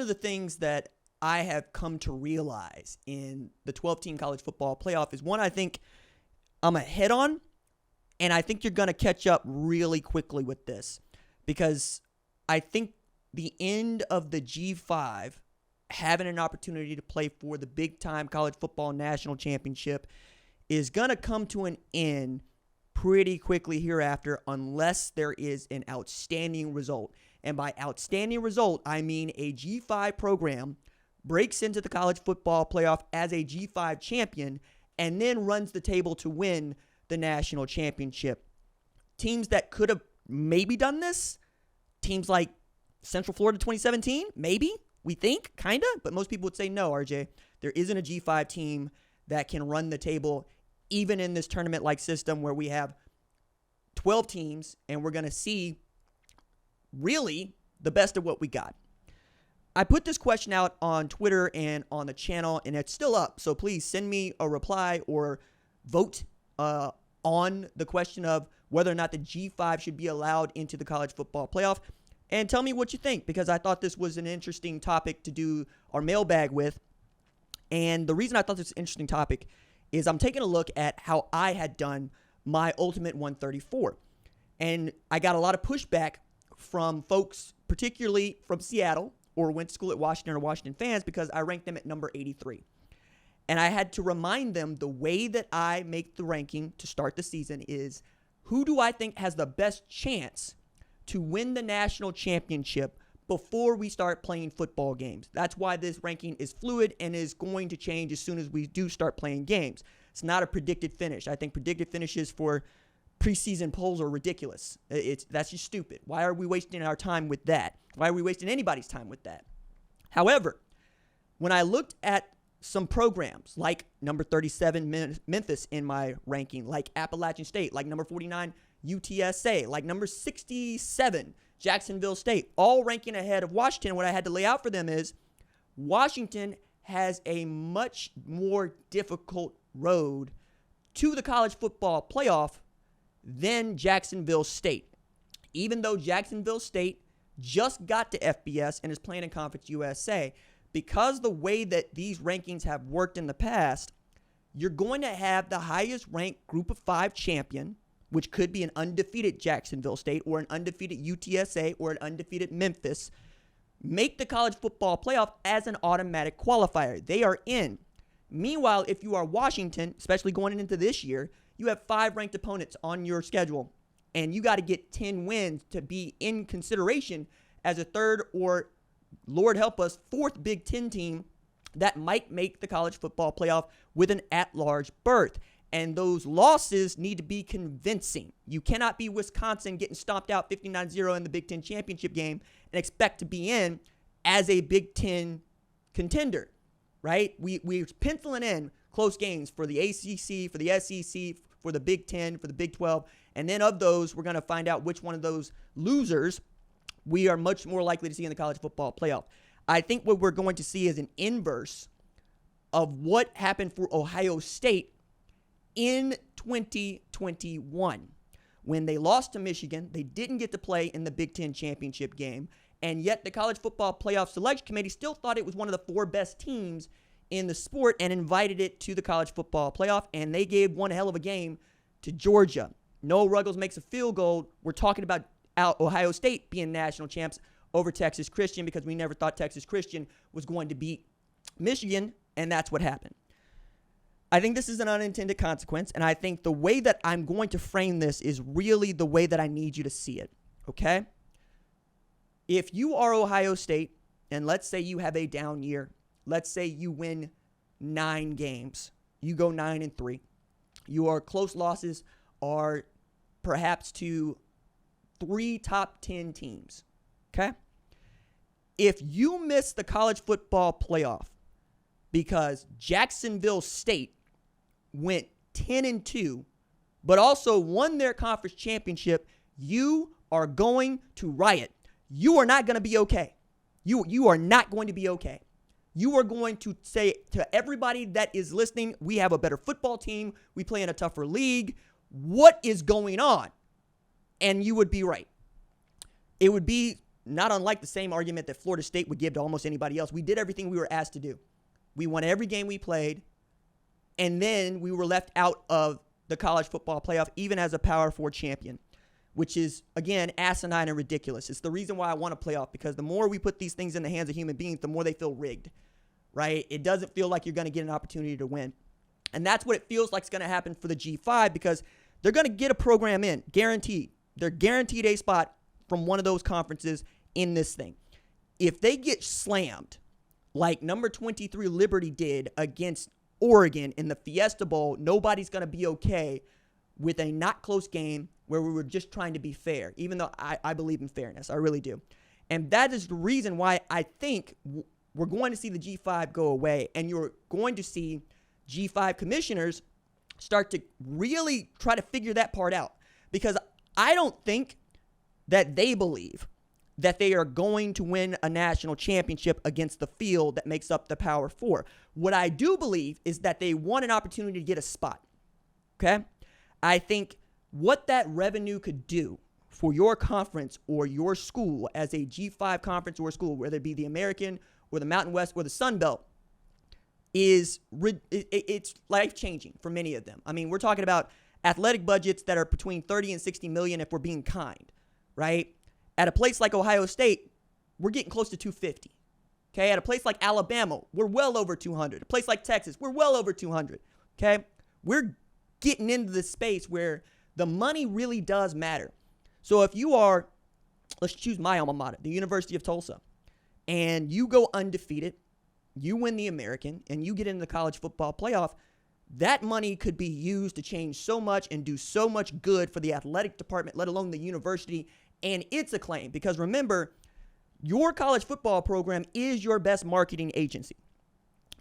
of the things that I have come to realize in the 12-team college football playoff is one I think I'm ahead on, and I think you're going to catch up really quickly with this because I think the end of the G5 having an opportunity to play for the big-time college football national championship is going to come to an end pretty quickly hereafter unless there is an outstanding result. And by outstanding result, I mean a G5 program breaks into the college football playoff as a G5 champion and then runs the table to win the national championship. Teams that could have maybe done this, teams like Central Florida 2017, maybe, we think, kind of, but most people would say no, RJ. There isn't a G5 team that can run the table even in this tournament-like system where we have 12 teams and we're going to see really the best of what we got. I put this question out on Twitter and on the channel, and it's still up. So please send me a reply or vote on the question of whether or not the G5 should be allowed into the college football playoff. And tell me what you think, because I thought this was an interesting topic to do our mailbag with. And the reason I thought this was an interesting topic is I'm taking a look at how I had done my Ultimate 134. And I got a lot of pushback from folks, particularly from Seattle, or went to school at Washington or Washington fans, because I ranked them at number 83. And I had to remind them the way that I make the ranking to start the season is who do I think has the best chance to win the national championship before we start playing football games. That's why this ranking is fluid and is going to change as soon as we do start playing games. It's not a predicted finish. I think predicted finishes for preseason polls are ridiculous. That's just stupid. Why are we wasting our time with that? Why are we wasting anybody's time with that? However, when I looked at some programs like number 37 Memphis in my ranking, like Appalachian State, like number 49 UTSA, like number 67 Jacksonville State, all ranking ahead of Washington, what I had to lay out for them is Washington has a much more difficult road to the college football playoff than Jacksonville State. Even though Jacksonville State just got to FBS and is playing in Conference USA, because the way that these rankings have worked in the past, you're going to have the highest ranked group of 5 champion, which could be an undefeated Jacksonville State or an undefeated UTSA or an undefeated Memphis, make the college football playoff as an automatic qualifier. They are in. Meanwhile, if you are Washington, especially going into this year, you have 5 ranked opponents on your schedule, and you got to get 10 wins to be in consideration as a third or, Lord help us, 4th Big Ten team that might make the college football playoff with an at-large berth. And those losses need to be convincing. You cannot be Wisconsin getting stomped out 59-0 in the Big Ten championship game and expect to be in as a Big Ten contender, right? We're penciling in close games for the ACC, for the SEC, for the Big Ten, for the Big 12. And then of those, we're going to find out which one of those losers we are much more likely to see in the college football playoff. I think what we're going to see is an inverse of what happened for Ohio State in 2021. When they lost to Michigan, they didn't get to play in the Big Ten championship game, and yet the College Football Playoff Selection Committee still thought it was one of the 4 best teams in the sport and invited it to the College Football Playoff, and they gave one hell of a game to Georgia. Noah Ruggles makes a field goal. We're talking about Ohio State being national champs over Texas Christian because we never thought Texas Christian was going to beat Michigan, and that's what happened. I think this is an unintended consequence, and I think the way that I'm going to frame this is really the way that I need you to see it, okay? If you are Ohio State, and let's say you have a down year, let's say you win 9 games, you go 9-3, your close losses are perhaps to 3 top 10 teams, okay? If you miss the college football playoff because Jacksonville State went 10-2, but also won their conference championship, you are going to riot. You are not going to be okay. You are not going to be okay. You are going to say to everybody that is listening, we have a better football team. We play in a tougher league. What is going on? And you would be right. It would be not unlike the same argument that Florida State would give to almost anybody else. We did everything we were asked to do. We won every game we played, and then we were left out of the college football playoff, even as a Power 4 champion, which is, again, asinine and ridiculous. It's the reason why I want a playoff, because the more we put these things in the hands of human beings, the more they feel rigged, right? It doesn't feel like you're going to get an opportunity to win. And that's what it feels like is going to happen for the G5, because they're going to get a program in, guaranteed. They're guaranteed a spot from one of those conferences in this thing. If they get slammed like number 23 Liberty did against Oregon in the Fiesta Bowl, nobody's going to be okay with a not close game where we were just trying to be fair, even though I believe in fairness. I really do. And that is the reason why I think we're going to see the G5 go away, and you're going to see G5 commissioners start to really try to figure that part out, because I don't think that they believe that they are going to win a national championship against the field that makes up the Power 4. What I do believe is that they want an opportunity to get a spot, okay? I think what that revenue could do for your conference or your school as a G5 conference or school, whether it be the American or the Mountain West or the Sun Belt, it's life-changing for many of them. I mean, we're talking about athletic budgets that are between 30 and 60 million if we're being kind, right? At a place like Ohio State, we're getting close to 250. Okay, at a place like Alabama, we're well over 200. A place like Texas, we're well over 200. Okay, we're getting into the space where the money really does matter. So if you are, let's choose my alma mater, the University of Tulsa, and you go undefeated, you win the American, and you get into the college football playoff, that money could be used to change so much and do so much good for the athletic department, let alone the university and its acclaim. Because remember, your college football program is your best marketing agency.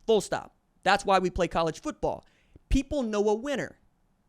Full stop. That's why we play college football. People know a winner.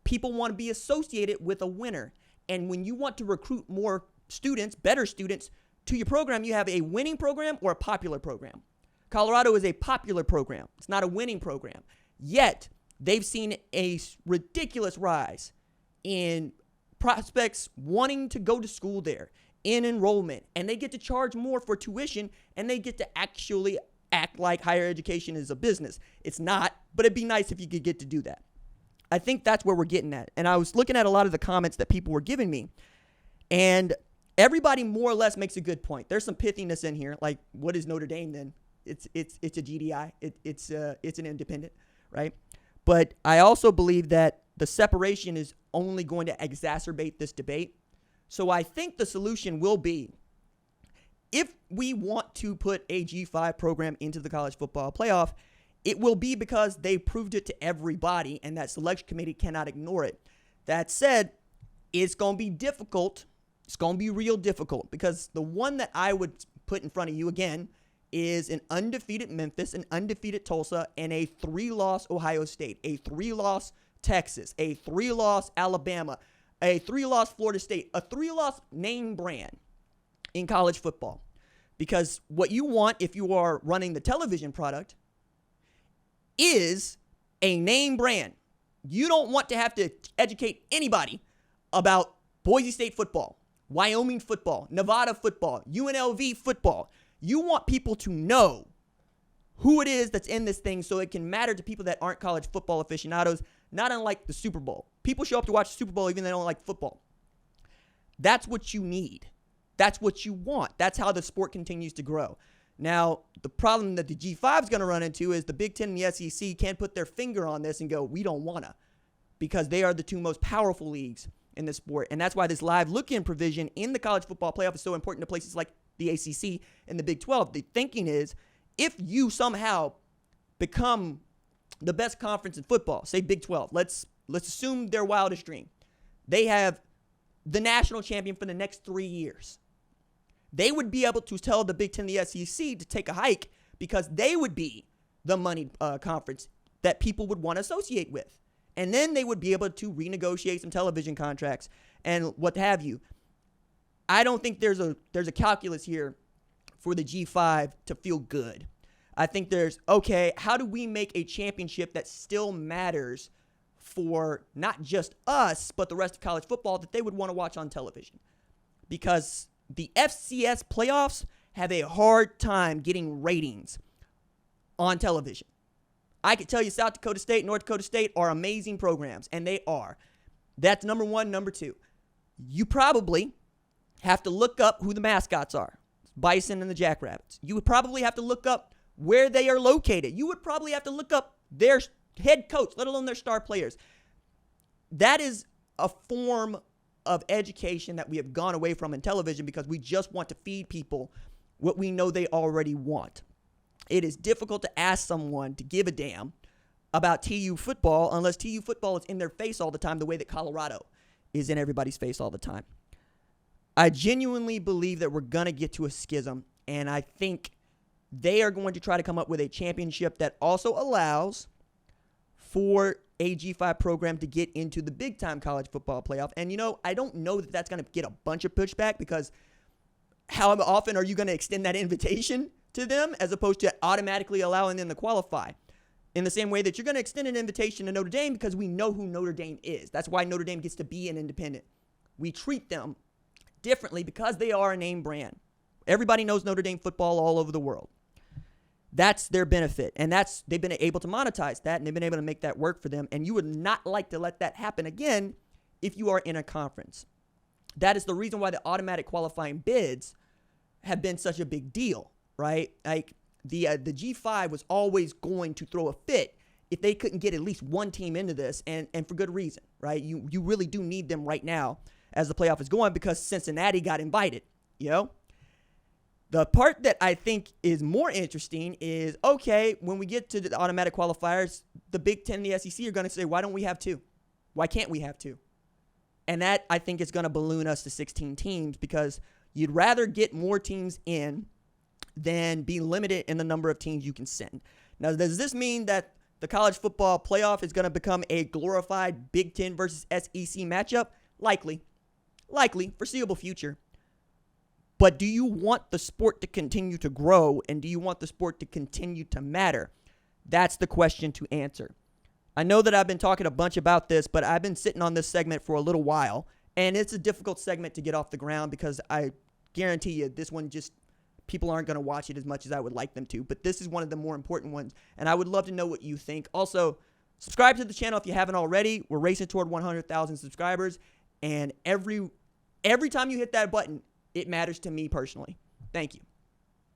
People want to be associated with a winner. And when you want to recruit more students, better students, to your program, you have a winning program or a popular program. Colorado is a popular program. It's not a winning program. Yet, they've seen a ridiculous rise in prospects wanting to go to school there, in enrollment, and they get to charge more for tuition, and they get to actually act like higher education is a business. It's not, but it'd be nice if you could get to do that. I think that's where we're getting at. And I was looking at a lot of the comments that people were giving me, and everybody more or less makes a good point. There's some pithiness in here, like, what is Notre Dame then? It's a GDI. It's an independent, right? But I also believe that the separation is only going to exacerbate this debate. So I think the solution will be, if we want to put a G5 program into the college football playoff, it will be because they proved it to everybody, and that selection committee cannot ignore it. That said, it's going to be difficult. It's going to be real difficult, because the one that I would put in front of you again is an undefeated Memphis, an undefeated Tulsa, and a 3-loss Ohio State, a 3-loss Texas, a 3-loss Alabama, a 3-loss Florida State, a 3-loss name brand in college football. Because what you want, if you are running the television product, is a name brand. You don't want to have to educate anybody about Boise State football, Wyoming football, Nevada football, UNLV football. You want people to know who it is that's in this thing, so it can matter to people that aren't college football aficionados, not unlike the Super Bowl. People show up to watch the Super Bowl even though they don't like football. That's what you need. That's what you want. That's how the sport continues to grow. Now, the problem that the G5 is going to run into is the Big Ten and the SEC can't put their finger on this and go, we don't want to, because they are the two most powerful leagues in the sport. And that's why this live look-in provision in the college football playoff is so important to places like the ACC and the Big 12. The thinking is, if you somehow become the best conference in football, say Big 12, let's assume their wildest dream. They have the national champion for the next 3 years. They would be able to tell the Big Ten and the SEC to take a hike, because they would be the money conference that people would want to associate with. And then they would be able to renegotiate some television contracts and what have you. I don't think there's a calculus here for the G5 to feel good. I think there's, okay, how do we make a championship that still matters for not just us, but the rest of college football that they would want to watch on television? Because the FCS playoffs have a hard time getting ratings on television. I could tell you South Dakota State, North Dakota State are amazing programs, and they are. That's number one. Number two, you probably have to look up who the mascots are, Bison and the Jackrabbits. You would probably have to look up where they are located. You would probably have to look up their head coach, let alone their star players. That is a form of education that we have gone away from in television because we just want to feed people what we know they already want. It is difficult to ask someone to give a damn about TU football unless TU football is in their face all the time the way that Colorado is in everybody's face all the time. I genuinely believe that we're going to get to a schism, and I think they are going to try to come up with a championship that also allows for a G5 program to get into the big-time college football playoff. And, I don't know that that's going to get a bunch of pushback because how often are you going to extend that invitation to them as opposed to automatically allowing them to qualify? In the same way that you're going to extend an invitation to Notre Dame because we know who Notre Dame is. That's why Notre Dame gets to be an independent. We treat them differently because they are a name brand. Everybody knows Notre Dame football all over the world. That's their benefit, and they've been able to monetize that, and they've been able to make that work for them, and you would not like to let that happen again if you are in a conference. That is the reason why the automatic qualifying bids have been such a big deal, right? Like the G5 was always going to throw a fit if they couldn't get at least one team into this, and for good reason, right? You really do need them right now as the playoff is going because Cincinnati got invited, The part that I think is more interesting is, okay, when we get to the automatic qualifiers, the Big Ten and the SEC are going to say, why don't we have two? Why can't we have two? And that, I think, is going to balloon us to 16 teams because you'd rather get more teams in than be limited in the number of teams you can send. Now, does this mean that the college football playoff is going to become a glorified Big Ten versus SEC matchup? Likely, foreseeable future. But do you want the sport to continue to grow, and do you want the sport to continue to matter? That's the question to answer. I know that I've been talking a bunch about this, but I've been sitting on this segment for a little while, and it's a difficult segment to get off the ground because I guarantee you this one just people aren't going to watch it as much as I would like them to, but this is one of the more important ones, and I would love to know what you think. Also, subscribe to the channel if you haven't already. We're racing toward 100,000 subscribers, and every time you hit that button, it matters to me personally. Thank you.